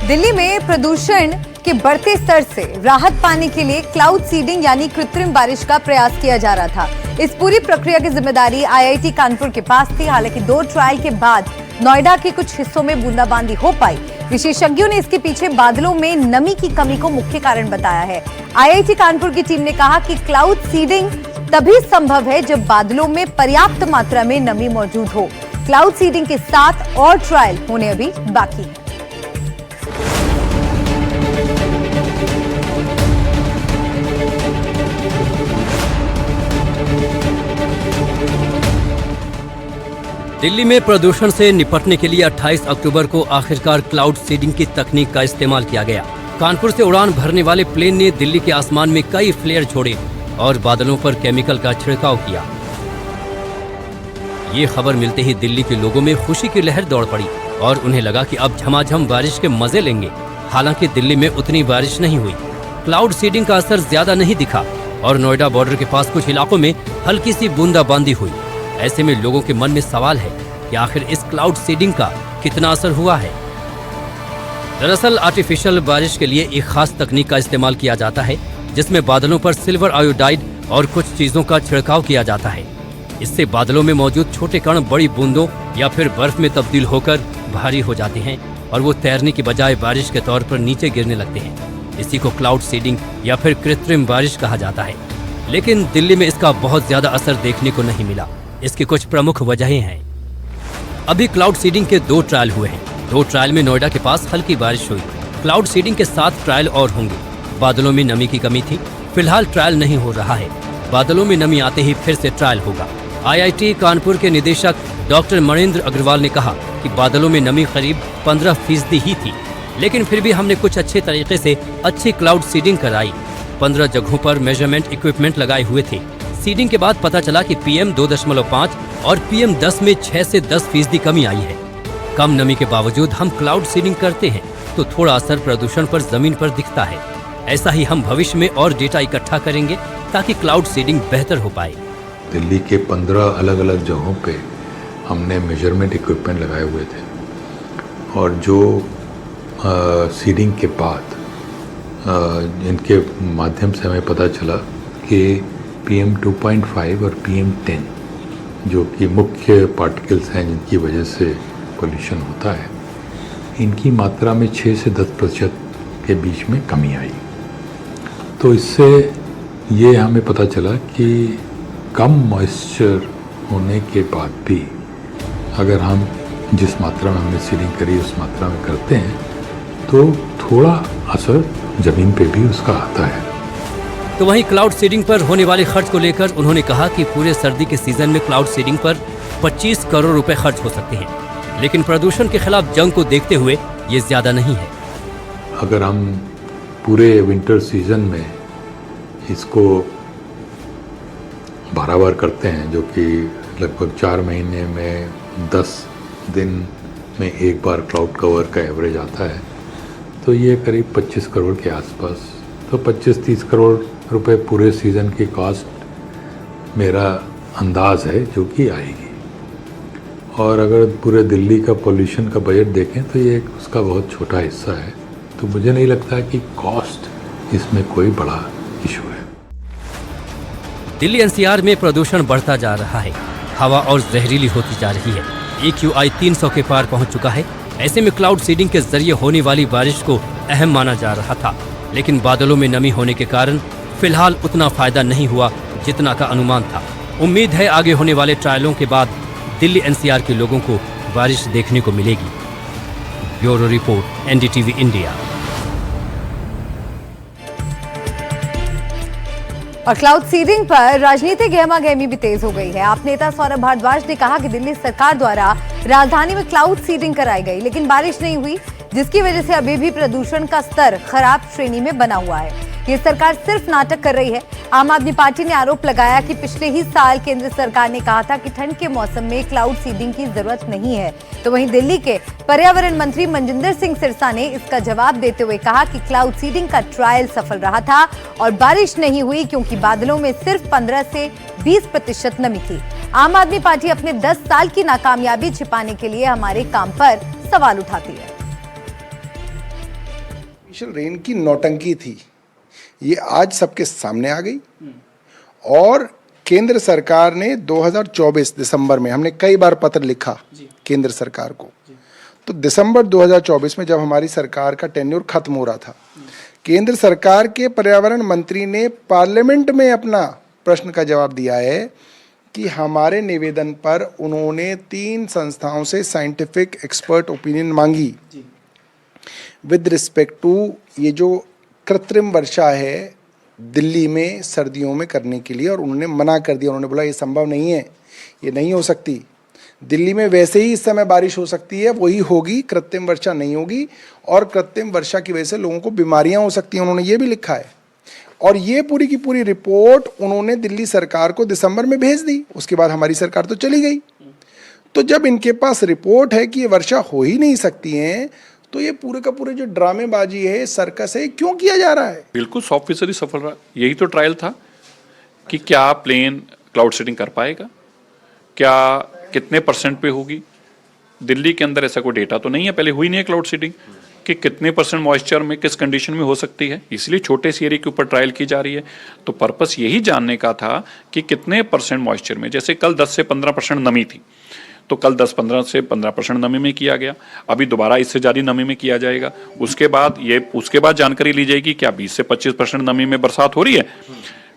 दिल्ली में प्रदूषण के बढ़ते स्तर से राहत पाने के लिए क्लाउड सीडिंग यानी कृत्रिम बारिश का प्रयास किया जा रहा था। इस पूरी प्रक्रिया की जिम्मेदारी आईआईटी कानपुर के पास थी। हालांकि 2 ट्रायल के बाद नोएडा के कुछ हिस्सों में बूंदाबांदी हो पाई। विशेषज्ञों ने इसके पीछे बादलों में नमी की कमी को मुख्य कारण बताया है। आईआईटी कानपुर की टीम ने कहा कि क्लाउड सीडिंग तभी संभव है जब बादलों में पर्याप्त मात्रा में नमी मौजूद हो। क्लाउड सीडिंग के 7 और ट्रायल होने अभी बाकी है। दिल्ली में प्रदूषण से निपटने के लिए 28 अक्टूबर को आखिरकार क्लाउड सीडिंग की तकनीक का इस्तेमाल किया गया। कानपुर से उड़ान भरने वाले प्लेन ने दिल्ली के आसमान में कई फ्लेयर छोड़े और बादलों पर केमिकल का छिड़काव किया। ये खबर मिलते ही दिल्ली के लोगों में खुशी की लहर दौड़ पड़ी और उन्हें लगा कि अब झमाझम बारिश के मजे लेंगे। हालांकि दिल्ली में उतनी बारिश नहीं हुई। क्लाउड सीडिंग का असर ज्यादा नहीं दिखा और नोएडा बॉर्डर के पास कुछ इलाकों में हल्की सी बूंदाबांदी हुई। ऐसे में लोगों के मन में सवाल है कि आखिर इस क्लाउड सीडिंग का कितना असर हुआ है। दरअसल आर्टिफिशियल बारिश के लिए एक खास तकनीक का इस्तेमाल किया जाता है जिसमें बादलों पर सिल्वर आयोडाइड और कुछ चीजों का छिड़काव किया जाता है। इससे बादलों में मौजूद छोटे कण बड़ी बूंदों या फिर बर्फ में तब्दील होकर भारी हो जाते हैं और वो तैरने की बजाय बारिश के तौर पर नीचे गिरने लगते हैं। इसी को क्लाउड सीडिंग या फिर कृत्रिम बारिश कहा जाता है। लेकिन दिल्ली में इसका बहुत ज्यादा असर देखने को नहीं मिला। इसकी कुछ प्रमुख वजहें हैं। अभी क्लाउड सीडिंग के 2 ट्रायल हुए हैं। 2 ट्रायल में नोएडा के पास हल्की बारिश हुई। क्लाउड सीडिंग के 7 ट्रायल और होंगे। बादलों में नमी की कमी थी। फिलहाल ट्रायल नहीं हो रहा है। बादलों में नमी आते ही फिर से ट्रायल होगा। आईआईटी कानपुर के निदेशक डॉक्टर मणिंद्र अग्रवाल ने कहा कि बादलों में नमी करीब 15% ही थी, लेकिन फिर भी हमने कुछ अच्छे तरीके से अच्छी क्लाउड सीडिंग कराई। 15 जगहों पर मेजरमेंट इक्विपमेंट लगाए हुए थे। सीडिंग के बाद पता चला कि PM 2.5 और PM 10 में 6 से 10% कमी आई है। कम नमी के बावजूद हम क्लाउड सीडिंग करते हैं तो थोड़ा असर प्रदूषण पर जमीन पर दिखता है। ऐसा ही हम भविष्य में और डेटा इकट्ठा करेंगे ताकि क्लाउड सीडिंग बेहतर हो पाए। दिल्ली के 15 अलग अलग जगहों पे हमने मेजरमेंट इक्विपमेंट लगाए हुए थे और जो सीडिंग के बाद इनके माध्यम से हमें पता चला कि PM 2.5 और PM 10 जो कि मुख्य पार्टिकल्स हैं जिनकी वजह से पोल्यूशन होता है, इनकी मात्रा में 6 से 10% के बीच में कमी आई। तो इससे ये हमें पता चला कि कम मॉइस्चर होने के बाद भी अगर हम जिस मात्रा में हमने सीडिंग करी उस मात्रा में करते हैं तो थोड़ा असर ज़मीन पे भी उसका आता है। तो वहीं क्लाउड सीडिंग पर होने वाले खर्च को लेकर उन्होंने कहा कि पूरे सर्दी के सीजन में क्लाउड सीडिंग पर 25 करोड़ रुपए खर्च हो सकते हैं, लेकिन प्रदूषण के खिलाफ जंग को देखते हुए ये ज्यादा नहीं है। अगर हम पूरे विंटर सीजन में इसको बराबर करते हैं, जो कि लगभग 4 महीने में 10 दिन में एक बार क्लाउड कवर का एवरेज आता है, तो ये करीब 25 करोड़ के आसपास, तो 25-30 करोड़ रुपए पूरे सीज़न की कॉस्ट मेरा अंदाज़ है जो कि आएगी। और अगर पूरे दिल्ली का पोल्यूशन का बजट देखें तो ये उसका बहुत छोटा हिस्सा है। तो मुझे नहीं लगता कि कॉस्ट इसमें कोई बड़ा इशू है। दिल्ली NCR में प्रदूषण बढ़ता जा रहा है। हवा और जहरीली होती जा रही है। AQI 300 के पार पहुंच चुका है। ऐसे में क्लाउड सीडिंग के जरिए होने वाली बारिश को अहम माना जा रहा था, लेकिन बादलों में नमी होने के कारण फिलहाल उतना फायदा नहीं हुआ जितना का अनुमान था। उम्मीद है आगे होने वाले ट्रायलों के बाद दिल्ली NCR के लोगों को बारिश देखने को मिलेगी। Bureau report, NDTV India. और क्लाउड सीडिंग पर राजनीतिक गहमागहमी भी तेज हो गई है। आप नेता सौरभ भारद्वाज ने कहा कि दिल्ली सरकार द्वारा राजधानी में क्लाउड सीडिंग कराई गई, लेकिन बारिश नहीं हुई, जिसकी वजह से अभी भी प्रदूषण का स्तर खराब श्रेणी में बना हुआ है। ये सरकार सिर्फ नाटक कर रही है। आम आदमी पार्टी ने आरोप लगाया कि पिछले ही साल केंद्र सरकार ने कहा था कि ठंड के मौसम में क्लाउड सीडिंग की जरूरत नहीं है। तो वहीं दिल्ली के पर्यावरण मंत्री मनजिंदर सिंह सिरसा ने इसका जवाब देते हुए कहा कि क्लाउड सीडिंग का ट्रायल सफल रहा था और बारिश नहीं हुई क्योंकि बादलों में सिर्फ 15 से 20% नमी थी। आम आदमी पार्टी अपने 10 साल की नाकामयाबी छिपाने के लिए हमारे काम पर सवाल उठाती है। आर्टिफिशियल रेन की नौटंकी थी, ये आज सबके सामने आ गई। और केंद्र सरकार ने 2024 दिसंबर में, हमने कई बार पत्र लिखा केंद्र सरकार को, तो दिसंबर 2024 में जब हमारी सरकार का टेन्योर खत्म हो रहा था, केंद्र सरकार के पर्यावरण मंत्री ने पार्लियामेंट में अपना प्रश्न का जवाब दिया है कि हमारे निवेदन पर उन्होंने 3 संस्थाओं से साइंटिफिक एक्सपर्ट ओपिनियन मांगी विद रिस्पेक्ट टू ये जो कृत्रिम वर्षा है दिल्ली में सर्दियों में करने के लिए, और उन्होंने मना कर दिया। उन्होंने बोला ये संभव नहीं है, ये नहीं हो सकती। दिल्ली में वैसे ही इस समय बारिश हो सकती है, वही होगी, कृत्रिम वर्षा नहीं होगी, और कृत्रिम वर्षा की वजह से लोगों को बीमारियां हो सकती हैं, उन्होंने ये भी लिखा है। और ये पूरी की पूरी रिपोर्ट उन्होंने दिल्ली सरकार को दिसंबर में भेज दी। उसके बाद हमारी सरकार तो चली गई। तो जब इनके पास रिपोर्ट है कि ये वर्षा हो ही नहीं सकती है, तो ये पूरे का पूरे जो ड्रामेबाजी है, सर्कस है, क्यों किया जा रहा है? बिल्कुल 100% सफल रहा। यही तो ट्रायल था कि क्या प्लेन क्लाउड सीडिंग कर पाएगा, क्या कितने % पे होगी। दिल्ली के अंदर ऐसा कोई डेटा तो नहीं है, पहले हुई नहीं है क्लाउड सीडिंग, कि कितने % मॉइस्चर में किस कंडीशन में हो सकती है, इसलिए छोटे से एरिया के ऊपर ट्रायल की जा रही है। तो पर्पस यही जानने का था कि कितने % मॉइस्चर में, जैसे कल 10 से 15% नमी थी, तो कल 10-15 से 15% नमी में किया गया, अभी दोबारा इससे ज़्यादा नमी में किया जाएगा। उसके बाद जानकारी ली जाएगी क्या 20 से 25% नमी में बरसात हो रही है,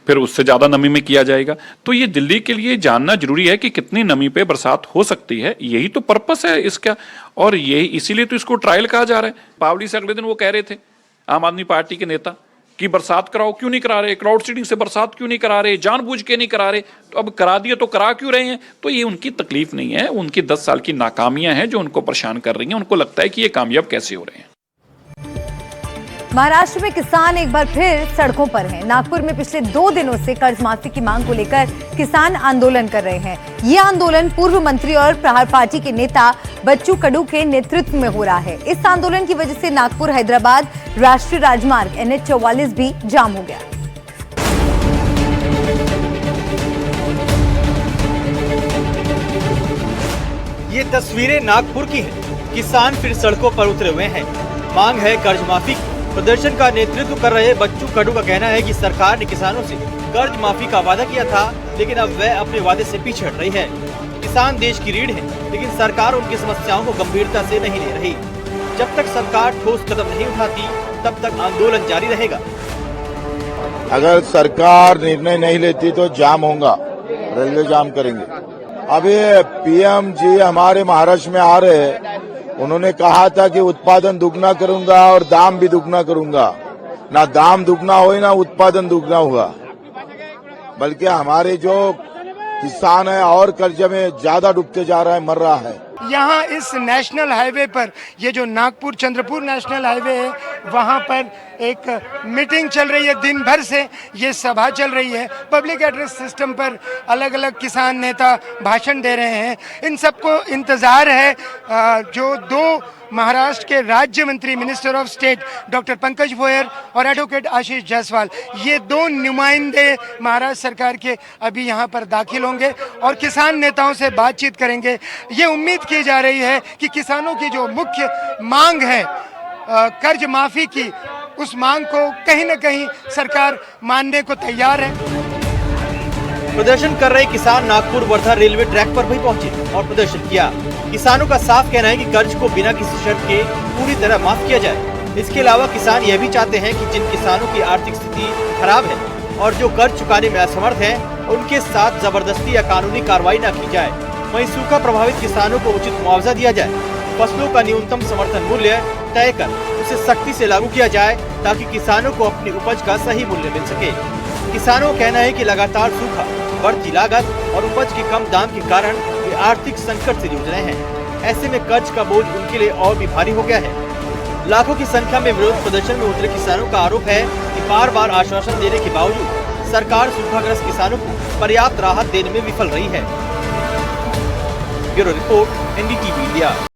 फिर उससे ज़्यादा नमी में किया जाएगा। तो ये दिल्ली के लिए जानना जरूरी है कि कितनी नमी पे बरसात हो सकती है, यही तो पर्पस है इसका, और यही इसीलिए तो इसको ट्रायल कहा जा रहा है। पावली से अगले दिन वो कह रहे थे आम आदमी पार्टी के नेता कि बरसात कराओ, क्यों नहीं करा रहे, क्लाउड सीडिंग से बरसात क्यों नहीं करा रहे, जानबूझ के नहीं करा रहे। तो अब करा दिया तो करा क्यों रहे हैं? तो ये उनकी तकलीफ नहीं है, उनकी 10 साल की नाकामियां हैं जो उनको परेशान कर रही हैं। उनको लगता है कि ये कामयाब कैसे हो रहे हैं। महाराष्ट्र में किसान एक बार फिर सड़कों पर हैं। नागपुर में पिछले 2 दिनों से कर्ज माफी की मांग को लेकर किसान आंदोलन कर रहे हैं। ये आंदोलन पूर्व मंत्री और प्रहार पार्टी के नेता बच्चू कडू के नेतृत्व में हो रहा है। इस आंदोलन की वजह से नागपुर हैदराबाद राष्ट्रीय राजमार्ग NH-44 भी जाम हो गया। ये तस्वीरें नागपुर की हैं। किसान फिर सड़कों पर उतरे हुए हैं। मांग है कर्ज माफी की। प्रदर्शन का नेतृत्व कर रहे बच्चू कडू का कहना है कि सरकार ने किसानों से कर्ज माफी का वादा किया था, लेकिन अब वह अपने वादे से पीछे हट रही है। किसान देश की रीढ़ है, लेकिन सरकार उनकी समस्याओं को गंभीरता से नहीं ले रही। जब तक सरकार ठोस कदम नहीं उठाती, तब तक आंदोलन जारी रहेगा। अगर सरकार निर्णय नहीं लेती तो जाम होगा, रेलवे जाम करेंगे। अभी PM जी हमारे महाराष्ट्र में आ रहे हैं, उन्होंने कहा था कि उत्पादन दुगना करूंगा और दाम भी दुगना करूंगा। ना दाम दुगना हो ना उत्पादन दुगना हुआ, बल्कि हमारे जो किसान है और कर्ज में ज्यादा डूबते जा रहा है, मर रहा है। यहाँ इस नेशनल हाईवे पर, ये जो नागपुर चंद्रपुर नेशनल हाईवे है, वहाँ पर एक मीटिंग चल रही है। दिन भर से ये सभा चल रही है। पब्लिक एड्रेस सिस्टम पर अलग अलग किसान नेता भाषण दे रहे हैं। इन सबको इंतज़ार है जो 2 महाराष्ट्र के राज्य मंत्री, minister of state doctor Pankaj Bhoyar और एडवोकेट आशीष जायसवाल, ये 2 नुमाइंदे महाराष्ट्र सरकार के अभी यहाँ पर दाखिल होंगे और किसान नेताओं से बातचीत करेंगे। ये उम्मीद की जा रही है कि किसानों की जो मुख्य मांग है कर्ज माफी की, उस मांग को कहीं न कहीं सरकार मानने को तैयार है। प्रदर्शन कर रहे किसान नागपुर वर्धा रेलवे ट्रैक पर भी पहुंचे और प्रदर्शन किया। किसानों का साफ कहना है कि कर्ज को बिना किसी शर्त के पूरी तरह माफ किया जाए। इसके अलावा किसान यह भी चाहते हैं कि जिन किसानों की आर्थिक स्थिति खराब है और जो कर्ज चुकाने में असमर्थ हैं, उनके साथ जबरदस्ती या कानूनी कार्रवाई न की जाए। वहीं सूखा प्रभावित किसानों को उचित मुआवजा दिया जाए। फसलों का न्यूनतम समर्थन मूल्य तय कर उसे सख्ती से लागू किया जाए, ताकि किसानों को अपनी उपज का सही मूल्य मिल सके। किसानों का कहना है कि लगातार सूखा, बढ़ती लागत और उपज के कम दाम के कारण वे आर्थिक संकट से जूझ रहे हैं। ऐसे में कर्ज का बोझ उनके लिए और भी भारी हो गया है। लाखों की संख्या में विरोध प्रदर्शन में उतरे किसानों का आरोप है कि बार बार आश्वासन देने के बावजूद सरकार सूखाग्रस्त किसानों को पर्याप्त राहत देने में विफल रही है। Bureau report, NDTV India.